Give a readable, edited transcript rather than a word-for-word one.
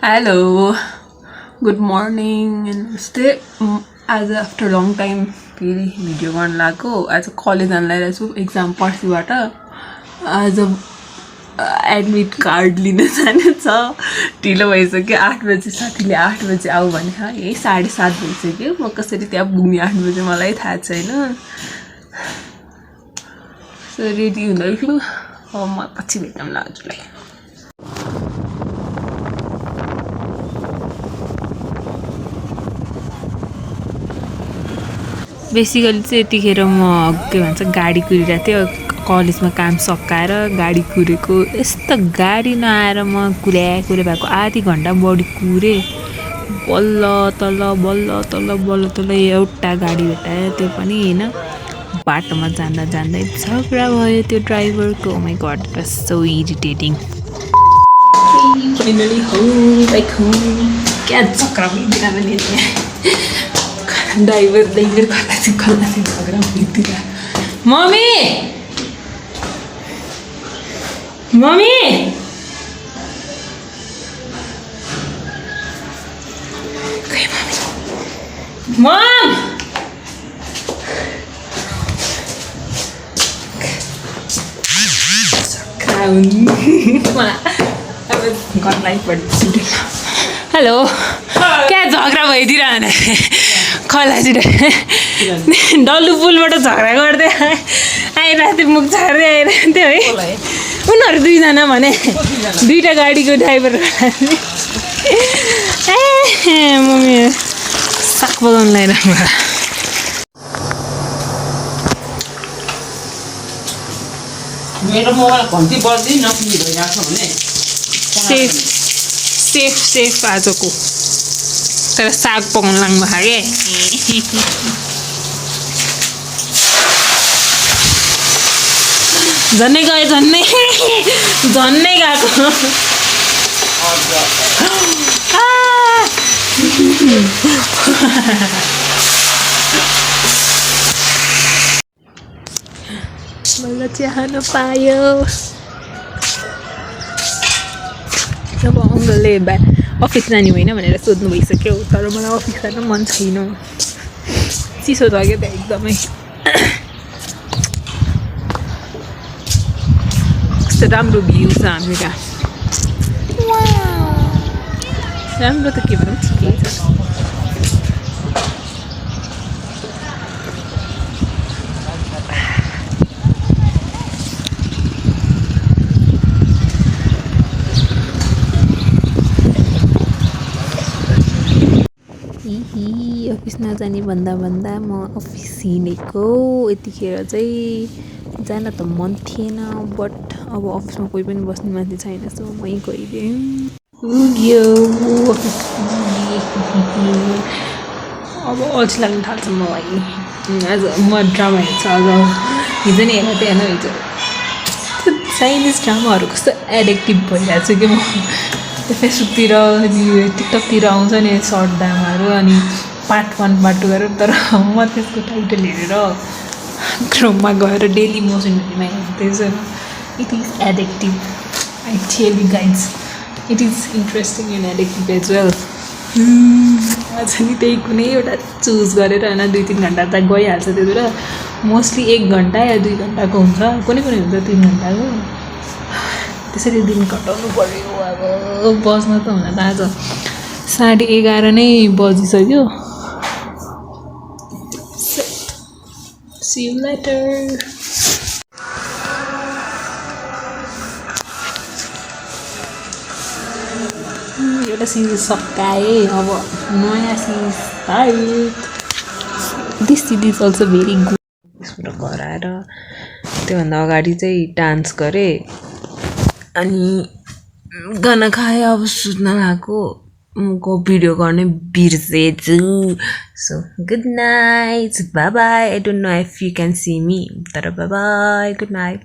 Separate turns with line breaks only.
Hello, good morning नमस्ते आज after long time फेरि भिडियो गर्न लागेको आज कलेज जान लागिरहेको छु एक्जाम पर्सिबाट आज एडमिट कार्ड लिन जानु छ ढिलो भइसक्यो 8 बजे साथीले 8 बजे आऊ भने यही 7:30 भइसक्यो म कसरी त्यहाँ पुग्ने 8 बजे मलाई थाहा छैन सो रेडी हुँदैछु अब म पछि भेटौँला हजुरलाई बेसिकली चाहिँ यतिखेर म के भन्छ गाडी कुरिरहेको थिएँ कलेजमा काम सकाएर गाडी कुरेको यस्तो गाडी नआएर म कुरे भएको आधी घन्टा बढी कुरेँ बल्ल तल एउटा गाडी भेटायो त्यो पनि हैन बाटोमा जाँदै झगडा भयो त्यो ड्राइभरको oh my god it was so irritating finally home back home क्या झगडा भइदिरा मैले ड्राइभर खल्ला झगडा भइदिरा मम्मी मम हेलो क्या झगडा भइदिरहने खलासित डल्लु पुलबाट झगडा गर्दै आइरहेको थियो मुख झार्दै आइरहेको थियो है उनीहरू दुईजना भने दुईवटा गाडीको ड्राइभर ए मम्मी साग बगाउनु लगाइरहनु
मेरो मोबाइल घन्टी बज्दै नपुग्ने भइरहेको छ भने
सेफ आजको तर साग पकाउनु लाग्नु भएको झन्नै गयो झन्नै गएको मलाई चिहान पायो अब अङ्कलले अफिस जाने होइन भनेर सोध्नु भइसक्यो तर मलाई अफिस जान मन छैन चिसो छ क्या त्यहाँ एकदमै कस्तो राम्रो भ्यू छ हामीलाई राम्रो त के भनौँ ठिकै छ अफिस नजाने भन्दा म अफिस हिँडेको यतिखेर चाहिँ जान त मन थिएन बट अब अफिसमा कोही पनि बस्ने मान्छे छैन सो मै गइदिएँ अब अल्छी लाग्न थाल्छ मलाई आज म ड्रामा हेर्छु आज हिजो नि हेर्न त्यहाँ हिजो चाइनिज ड्रामाहरू कस्तो एडिक्टिभ भइरहेको छु कि म फेसबुकतिर अनि टिकटकतिर आउँछ नि सर्ट ड्रामाहरू अनि पार्ट 1 पार्ट 2 गरेर तर म त्यसको टाइटल हेरेर क्रोममा गएर डेली मोसन भिडियोमा हेर्दैछु it is addictive I tell you guys it is interesting and addictive as well आज नि त्यही कुनै एउटा चुज गरेर होइन 2-3 घन्टा त गइहाल्छ त्यतिबेला मोस्टली 1 घन्टा या 2 घन्टाको हुन्छ कुनै हुन्छ 3 घन्टाको त्यसरी दिन कटाउनु पर्यो अब बस्न त हुन त आज 11:30 नै बजिसक्यो See you later. एउटा सिरिज सकाएँ अब नयाँ series start this series also very good त्यसबाट घर आएर त्योभन्दा अगाडि चाहिँ डान्स गरेँ अनि गाना खाएँ अब सुत्न लागेको को भिडियो गर्ने बिर्सेछु so good night bye bye I don't know if you can see me तर बाई बाई गुड नाइट